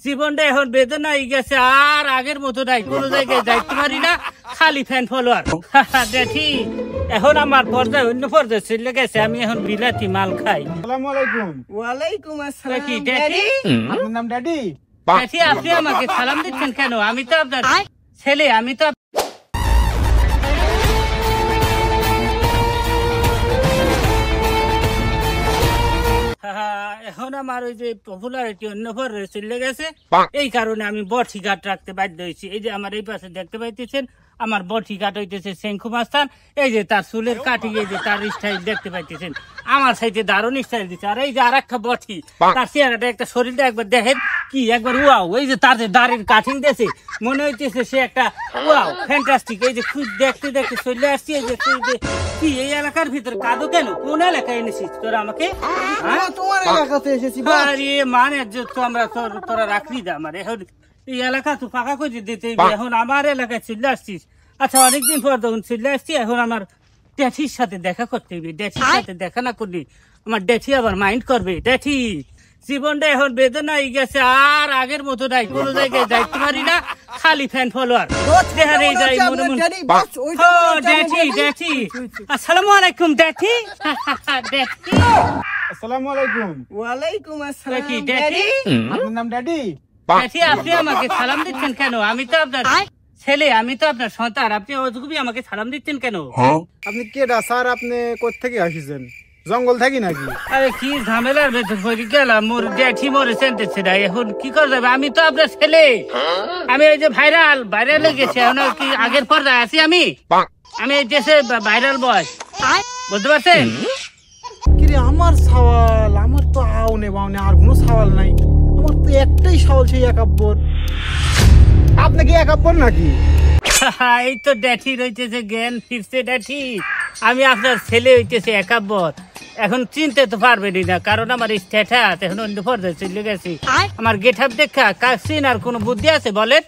জীবনটা এখন বেদনা হয়ে গেছে, আর আগের মতো নাই, কোনো জায়গায় যাইতে পারি না, খালি ফ্যান ফলোয়ার। দেখি এখন আমার পর্দায় অন্য পর্দায় চলে গেছে, আমি এখন বিলাতি মাল খাই। আসসালামু আলাইকুম। ওয়ালাইকুম আসসালাম। কি ড্যাডি? আপনার নাম ড্যাডি? ড্যাডি আপনি আমাকে সালাম দিচ্ছেন কেন? আমি তো আপনার ছেলে, আমি তো এখন আমার ওই যে পপুলারিটি অন্য পর্যায়ে চলে গেছে, এই কারণে আমি বটি ঘাট রাখতে বাধ্য হয়েছি। এই যে আমার এই পাশে দেখতে পাইতেছেন, আমার বটি ঘাট হইতেছে শঙ্কু মাস্তান। এই যে তার চুলের কাটি, এই যে তার স্টাইল দেখতে পাইতেছেন, আমার সাইডে দারুণ স্টাইল দিচ্ছে। আর এই যে আর একটা বটি, তার চেহারাটা একটা শরীরটা একবার দেখেন কি, একবার ওয়াও। এই যে তার যে দাড়ির কাটিং দিয়েছে, মনে হইতেছে সে একটা ওয়াও ফ্যান্টাস্টিক। এই যে খুব দেখতে দেখতে চলে আসছি। এই যে কি এই এলাকার ভিতরে কাদো কেন? কোন এলাকায় এনেছিস তোরা আমাকে? তোমার এলাকাতে এসেছি। আরে মানে তো আমরা তোরা রাখলি দা আমার এখন এই এলাকা তো ফাঁকা করে দিতে, এখন আমার এলাকায় চলে আসছিস। আচ্ছা অনেকদিন পর যখন চলে আসছি, এখন আমার ড্যাঠির সাথে দেখা করতে হবে। ড্যাঠির সাথে দেখা না করলে আমার ড্যাঠি আবার মাইন্ড করবে। ড্যাঠি জীবনটা এখন বেদনা হয়ে গেছে, আর আগের মতো নাই, কোনো জায়গায় যাইতে পারি না, খালি ফ্যান ফলোয়ার। আসসালামু আলাইকুম ড্যাঠি। ড্যাঠি আসসালামু আলাইকুম। ওয়ালাইকুম আসসালাম। কি ড্যাঠি? আপনার নাম ড্যাডি? ড্যাঠি আপনি আমাকে সালাম দিচ্ছেন কেন? আমি তো আপনার ছেলে, আমি তো আপনার সন্তান, আপনি অযুগবি আমাকে সালাম দিচ্ছেন কেন? আপনি কেডা স্যার? আপনি কোথা থেকে আসিছেন? জঙ্গল থাকি নাকি? আরে কি ঝামেলার ভেতর পড়ে গেলাম, মোর ড্যাঠি মরে চেনতেছে না, এখন কি করা যাবে? আমি তো আপনার ছেলে, আমি ওই যে ভাইরাল গেছি, এখন কি আগের পর্দায় আছি আমি এই দেশে ভাইরাল বয়, বুঝতে পারছেন? কিরে আমার সওয়াল, আমার তো আউনে বাউনে আর কোনো সওয়াল নাই, আমার তো একটাই সওয়াল, সেই একাব্বর। আপনি কি একাব্বর নাকি? এই তো ড্যাঠি রইতেছে জ্ঞান ফিরছে। ড্যাঠি আমি আপনার ছেলে হইতেছে একাব্বর, এখন চিনতে তো পারবেনি না, কারণ আমার স্ট্যাটাস এখন অন্য পর্যায়ে চলে গেছি। আমার গেট আপ দেখা কাছিন আর কোনো বুদ্ধি আছে বলেন?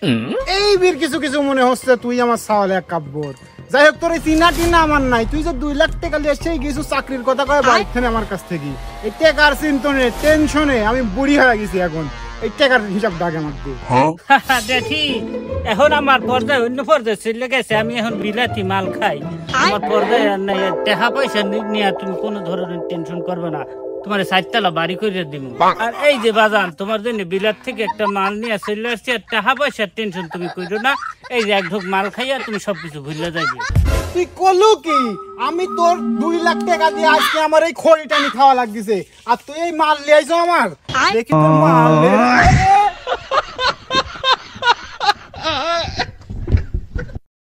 এই বীর কিছু কিছু মনে হচ্ছে তুই আমার সওয়াল একাব্বর। যাই হোক, তোর এই চিনা টিনা আমার নাই, তুই যে 2 লাখ টাকা লিয়ে এসেই কিছু চাকরির কথা কয় বাইক থেকে আমার কাছ থেকে। এই টাকার চিন্তনে টেনশনে আমি বুড়ি হয়ে গেছি, এখন এই টাকার হিসাব ডাকে আমার দিয়ে। দেখি এখন আমার পর্দায় অন্য পর্যায়ে চলে গেছে, আমি এখন বিলাতি মাল খাই, আমার পর্দায় আর নাই। টাকা পয়সা নিয়ে তুমি কোনো ধরনের টেনশন করবে না, তোমার 4 বাড়ি করে দিব। আর এই যে বাজান, তোমার জন্য বিলাত থেকে একটা মাল নিয়ে চলে আসছি, আর টাকা পয়সার টেনশন তুমি করো না। এই যে 1 ঢোক মাল খাইয়া তুমি সবকিছু ভুলে যাবে। তুই কলু কি? আমি তোর 2 লাখ টাকা দিয়ে আজকে আমার এই খড়িটা নি খাওয়া লাগছে, আর তুই এই মাল লিয়ে আইছো আমার। দেখি তোর মাল